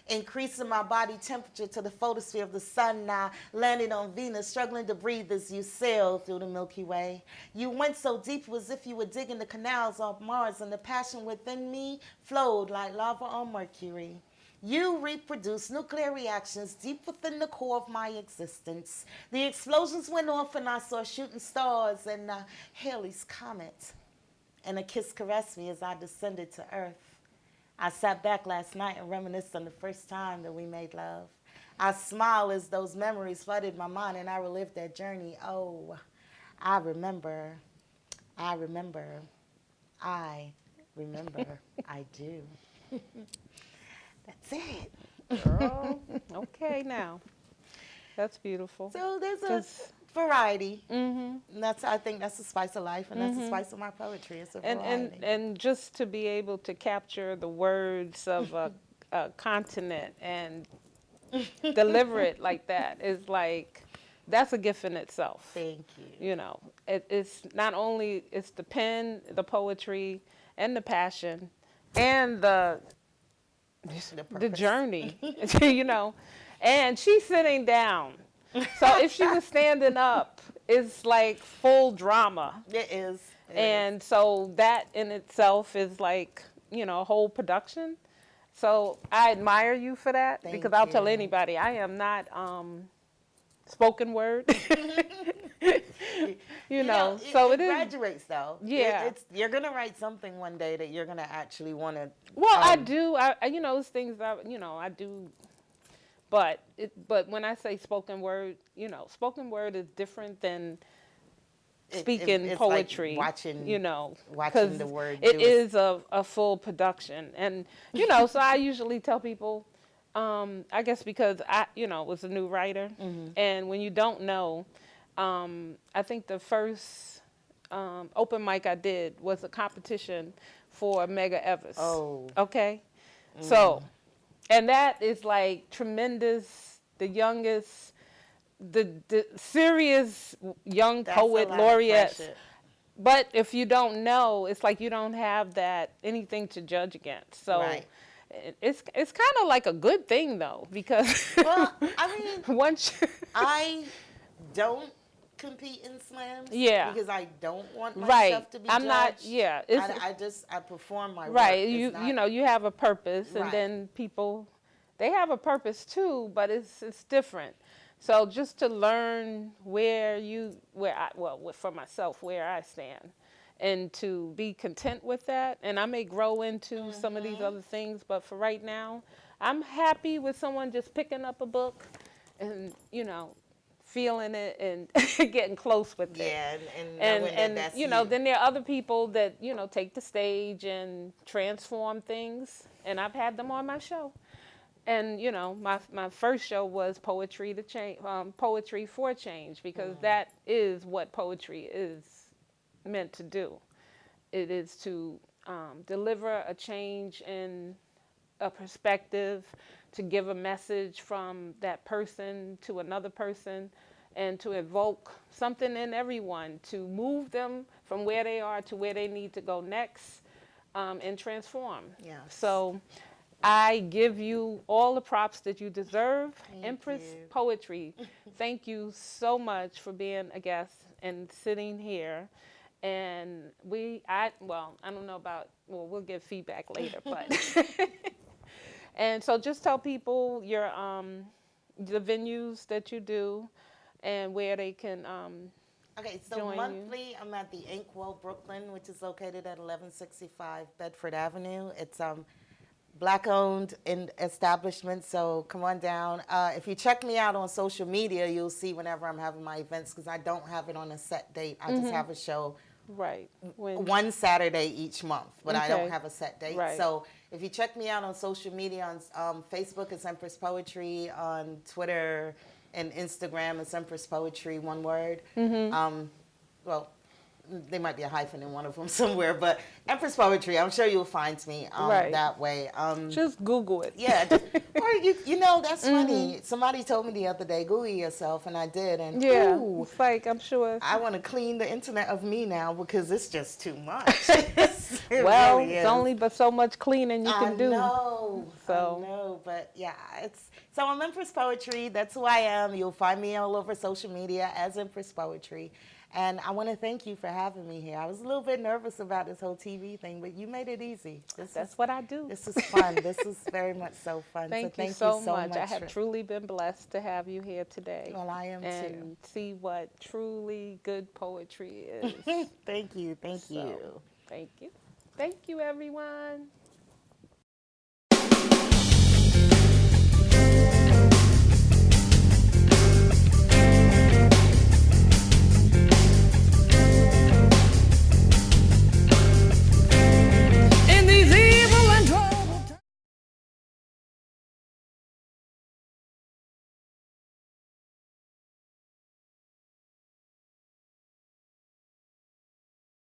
Speaker 2: Increasing my body temperature to the photosphere of the sun, now landing on Venus, struggling to breathe as you sailed through the Milky Way. You went so deep it was as if you were digging the canals of Mars, and the passion within me flowed like lava on Mercury. You reproduced nuclear reactions deep within the core of my existence. The explosions went off and I saw shooting stars and Halley's Comet. and a kiss caressed me as I descended to earth. I sat back last night and reminisced on the first time that we made love. I smile as those memories flooded my mind and I relived that journey. Oh, I remember, I remember, I remember, I do. That's it.
Speaker 1: Girl, okay now. That's beautiful.
Speaker 2: So there's a
Speaker 1: Just-
Speaker 2: variety.
Speaker 1: Mm-hmm.
Speaker 2: And I think that's the spice of life, and that's the spice of my poetry. It's a variety.
Speaker 1: And just to be able to capture the words of a continent and deliver it like that is like, that's a gift in itself.
Speaker 2: Thank you.
Speaker 1: You know, it's not only, it's the pen, the poetry, and the passion, and the
Speaker 2: purpose.
Speaker 1: journey, you know. And she's sitting down. So if she was standing up, it's like full drama.
Speaker 2: It is. It
Speaker 1: And so that in itself is like, you know, a whole production. So I admire you for that,
Speaker 2: Thank
Speaker 1: because I'll tell
Speaker 2: you.
Speaker 1: anybody, I am not spoken word. you know, so it is.
Speaker 2: graduates though.
Speaker 1: Yeah.
Speaker 2: You're gonna write something one day that you're gonna actually want to.
Speaker 1: Well, I do. You know, it's things I do. But when I say spoken word, you know, spoken word is different than speaking
Speaker 2: it's
Speaker 1: poetry.
Speaker 2: like watching,
Speaker 1: you know,
Speaker 2: watching
Speaker 1: 'cause
Speaker 2: the word.
Speaker 1: it
Speaker 2: do
Speaker 1: is a full production, and you know, so I usually tell people, I guess because I, you know, was a new writer, and when you don't know, I think the first open mic I did was a competition for Mega Evers.
Speaker 2: Oh.
Speaker 1: Okay, so. And that is like tremendous, the youngest, the serious young
Speaker 2: That's a
Speaker 1: poet
Speaker 2: lot of
Speaker 1: laureate.
Speaker 2: pressure.
Speaker 1: But if you don't know, it's like you don't have that anything to judge against. So
Speaker 2: Right.
Speaker 1: it's kind of like a good thing though, because
Speaker 2: Well, I mean,
Speaker 1: once
Speaker 2: I don't compete in slams.
Speaker 1: Yeah.
Speaker 2: Because I don't want
Speaker 1: Right.
Speaker 2: myself to be
Speaker 1: I'm not-
Speaker 2: judged.
Speaker 1: yeah, it's-
Speaker 2: I perform my work.
Speaker 1: right,
Speaker 2: It's
Speaker 1: you
Speaker 2: not-
Speaker 1: know, you have a purpose, and
Speaker 2: Right.
Speaker 1: then people, they have a purpose too, but it's different. So just to learn for myself, where I stand, and to be content with that, and I may grow into some of these other things, but for right now, I'm happy with someone just picking up a book, and you know, feeling it and getting close with it.
Speaker 2: Yeah, and knowing that that's
Speaker 1: you know, then there are other people that, you know, take the stage and transform things, and I've had them on my show. And you know, my first show was Poetry to Change, Poetry for Change, because that is what poetry is meant to do. It is to deliver a change in a perspective, to give a message from that person to another person, and to evoke something in everyone to move them from where they are to where they need to go next, and transform.
Speaker 2: Yes.
Speaker 1: So I give you all the props that you deserve.
Speaker 2: Thank
Speaker 1: Empress
Speaker 2: you.
Speaker 1: Poetry, thank you so much for being a guest and sitting here. And I don't know about, we'll give feedback later, but. And so just tell people your the venues that you do and where they can
Speaker 2: Okay, so
Speaker 1: join you.
Speaker 2: monthly, I'm at the Inkwell, Brooklyn, which is located at 1165 Bedford Avenue. It's Black-owned establishment, so come on down. If you check me out on social media, you'll see whenever I'm having my events, because I don't have it on a set date. I just have a show
Speaker 1: Right. When,
Speaker 2: one Saturday each month, but I don't
Speaker 1: Okay.
Speaker 2: have a set date.
Speaker 1: Right.
Speaker 2: So if you check me out on social media, on Facebook, it's Empress Poetry. On Twitter and Instagram, it's Empress Poetry, one word. Well, there might be a hyphen in one of them somewhere, but Empress Poetry, I'm sure you'll find me
Speaker 1: Right.
Speaker 2: that way.
Speaker 1: just Google it.
Speaker 2: Yeah, or you know, that's funny. Somebody told me the other day, Google yourself, and I did, and
Speaker 1: Yeah.
Speaker 2: ooh,
Speaker 1: It's like, I'm sure.
Speaker 2: I want to clean the internet of me now because it's just too much. It
Speaker 1: Well,
Speaker 2: really
Speaker 1: it's
Speaker 2: is.
Speaker 1: only but so much cleaning you can
Speaker 2: I
Speaker 1: do.
Speaker 2: know,
Speaker 1: So-
Speaker 2: I know, but yeah, so I'm Empress Poetry. That's who I am. You'll find me all over social media as Empress Poetry. And I want to thank you for having me here. I was a little bit nervous about this whole TV thing, but you made it easy.
Speaker 1: That's what I do.
Speaker 2: This is fun. This is very much so fun.
Speaker 1: Thank
Speaker 2: so
Speaker 1: you
Speaker 2: thank
Speaker 1: so much. I
Speaker 2: for-
Speaker 1: have truly been blessed to have you here today.
Speaker 2: Well, I am
Speaker 1: and
Speaker 2: too.
Speaker 1: see what truly good poetry is.
Speaker 2: Thank you. Thank
Speaker 1: So,
Speaker 2: you.
Speaker 1: Thank you. Thank you, everyone.